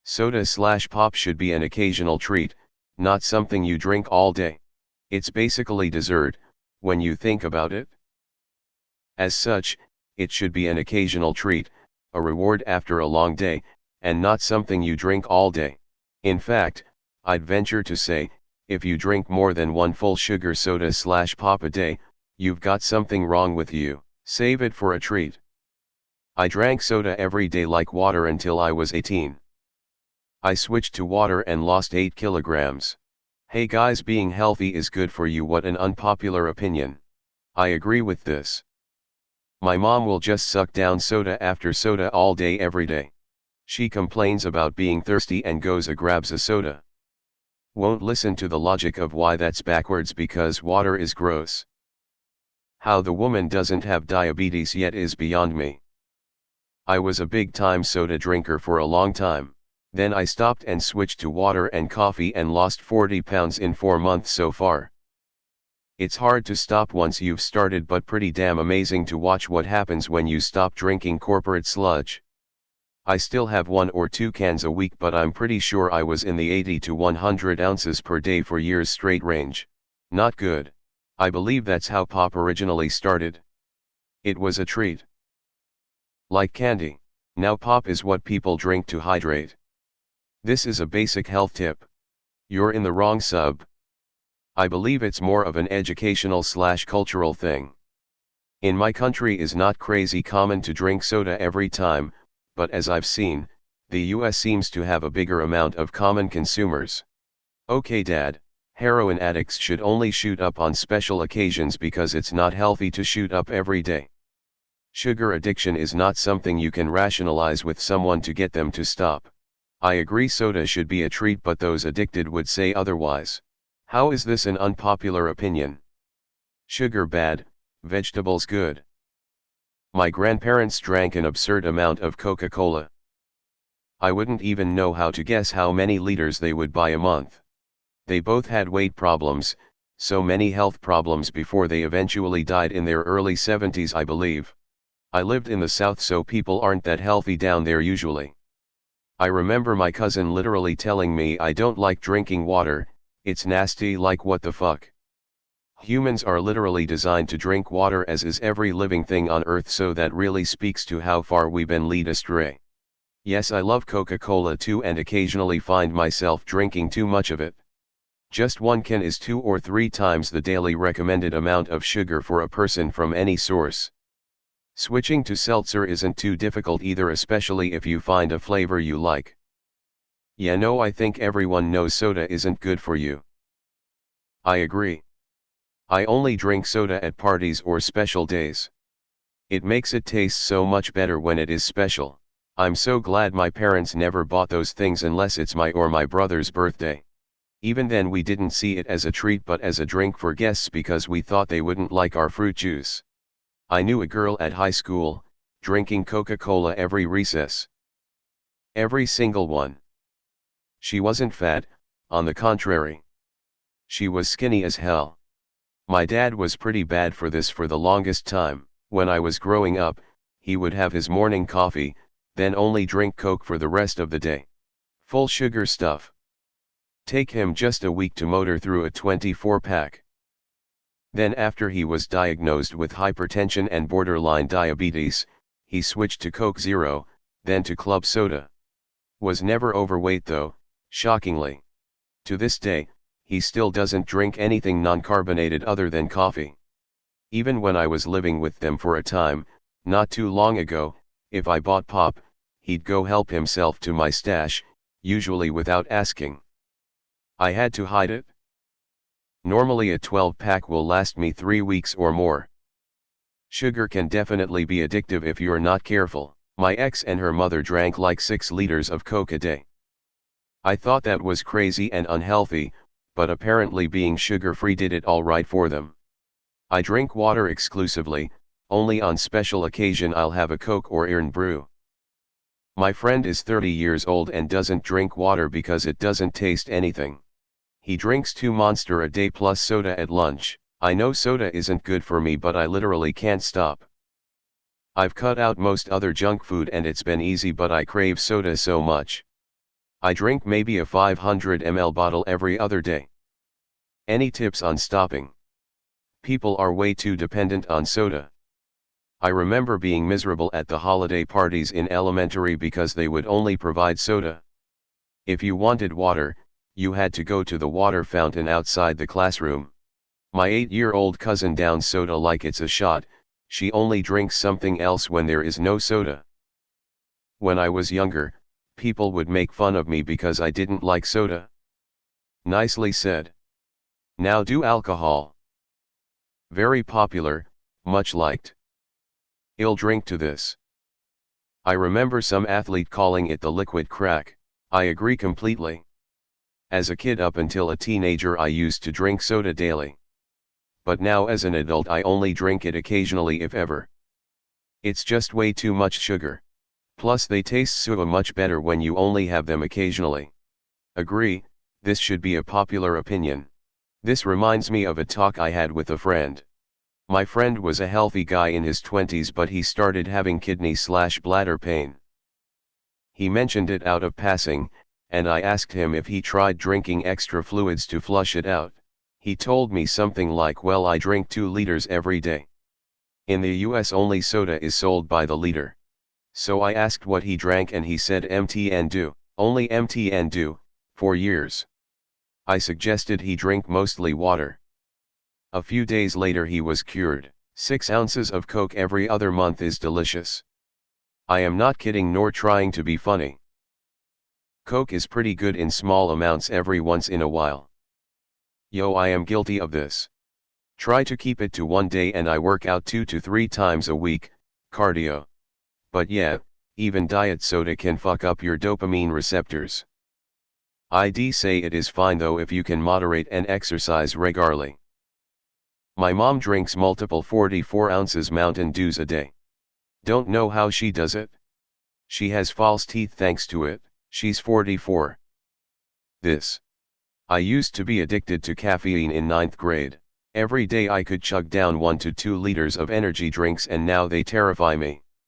Soda/pop should be an occasional treat, not something you drink all day. It's basically dessert, when you think about it. As such, it should be an occasional treat, a reward after a long day, and not something you drink all day. In fact, I'd venture to say, if you drink more than one full sugar soda/pop a day, you've got something wrong with you. Save it for a treat. I drank soda every day like water until I was 18. I switched to water and lost 8 kilograms. Hey guys, being healthy is good for you. What an unpopular opinion. I agree with this. My mom will just suck down soda after soda all day every day. She complains about being thirsty and goes and grabs a soda. Won't listen to the logic of why that's backwards because water is gross. How the woman doesn't have diabetes yet is beyond me. I was a big time soda drinker for a long time. Then I stopped and switched to water and coffee and lost 40 pounds in 4 months so far. It's hard to stop once you've started, but pretty damn amazing to watch what happens when you stop drinking corporate sludge. I still have 1 or 2 cans a week, but I'm pretty sure I was in the 80 to 100 ounces per day for years straight range. Not good. I believe that's how pop originally started. It was a treat. Like candy. Now pop is what people drink to hydrate. This is a basic health tip. You're in the wrong sub. I believe it's more of an educational/cultural thing. In my country is not crazy common to drink soda every time, but as I've seen, the US seems to have a bigger amount of common consumers. Okay dad, heroin addicts should only shoot up on special occasions because it's not healthy to shoot up every day. Sugar addiction is not something you can rationalize with someone to get them to stop. I agree soda should be a treat, but those addicted would say otherwise. How is this an unpopular opinion? Sugar bad, vegetables good. My grandparents drank an absurd amount of Coca-Cola. I wouldn't even know how to guess how many liters they would buy a month. They both had weight problems, so many health problems before they eventually died in their early 70s, I believe. I lived in the South, so people aren't that healthy down there usually. I remember my cousin literally telling me, I don't like drinking water, it's nasty. Like what the fuck? Humans are literally designed to drink water, as is every living thing on earth, so that really speaks to how far we've been led astray. Yes, I love Coca-Cola too, and occasionally find myself drinking too much of it. Just 1 can is 2 or 3 times the daily recommended amount of sugar for a person from any source. Switching to seltzer isn't too difficult either, especially if you find a flavor you like. Yeah, no, I think everyone knows soda isn't good for you. I agree. I only drink soda at parties or special days. It makes it taste so much better when it is special. I'm so glad my parents never bought those things unless it's my or my brother's birthday. Even then we didn't see it as a treat but as a drink for guests because we thought they wouldn't like our fruit juice. I knew a girl at high school, drinking Coca-Cola every recess. Every single one. She wasn't fat, on the contrary. She was skinny as hell. My dad was pretty bad for this for the longest time. When I was growing up, he would have his morning coffee, then only drink Coke for the rest of the day. Full sugar stuff. Take him just a week to motor through a 24-pack. Then after he was diagnosed with hypertension and borderline diabetes, he switched to Coke Zero, then to club soda. Was never overweight though, shockingly. To this day, he still doesn't drink anything non-carbonated other than coffee. Even when I was living with them for a time, not too long ago, if I bought pop, he'd go help himself to my stash, usually without asking. I had to hide it. Normally a 12-pack will last me 3 weeks or more. Sugar can definitely be addictive if you're not careful. My ex and her mother drank like 6 liters of Coke a day. I thought that was crazy and unhealthy, but apparently being sugar-free did it all right for them. I drink water exclusively, only on special occasion I'll have a Coke or Iron Brew. My friend is 30 years old and doesn't drink water because it doesn't taste anything. He drinks 2 Monster a day plus soda at lunch. I know soda isn't good for me, but I literally can't stop. I've cut out most other junk food and it's been easy, but I crave soda so much. I drink maybe a 500 ml bottle every other day. Any tips on stopping? People are way too dependent on soda. I remember being miserable at the holiday parties in elementary because they would only provide soda. If you wanted water, you had to go to the water fountain outside the classroom. My 8-year-old cousin downs soda like it's a shot. She only drinks something else when there is no soda. When I was younger, people would make fun of me because I didn't like soda. Nicely said. Now do alcohol. Very popular, much liked. I'll drink to this. I remember some athlete calling it the liquid crack. I agree completely. As a kid up until a teenager I used to drink soda daily. But now as an adult I only drink it occasionally if ever. It's just way too much sugar. Plus they taste so much better when you only have them occasionally. Agree, this should be a popular opinion. This reminds me of a talk I had with a friend. My friend was a healthy guy in his 20s but he started having kidney/bladder pain. He mentioned it out of passing, and I asked him if he tried drinking extra fluids to flush it out. He told me something like, well, I drink 2 liters every day. In the US only soda is sold by the liter. So I asked what he drank and he said empty and do, only empty and do, for years. I suggested he drink mostly water. A few days later he was cured. 6 ounces of Coke every other month is delicious. I am not kidding nor trying to be funny. Coke is pretty good in small amounts every once in a while. Yo, I am guilty of this. Try to keep it to 1 day and I work out 2 to 3 times a week, cardio. But yeah, even diet soda can fuck up your dopamine receptors. I'd say it is fine though if you can moderate and exercise regularly. My mom drinks multiple 44 ounces Mountain Dews a day. Don't know how she does it. She has false teeth thanks to it. She's 44. This. I used to be addicted to caffeine in 9th grade. Every day I could chug down 1 to 2 liters of energy drinks and now they terrify me.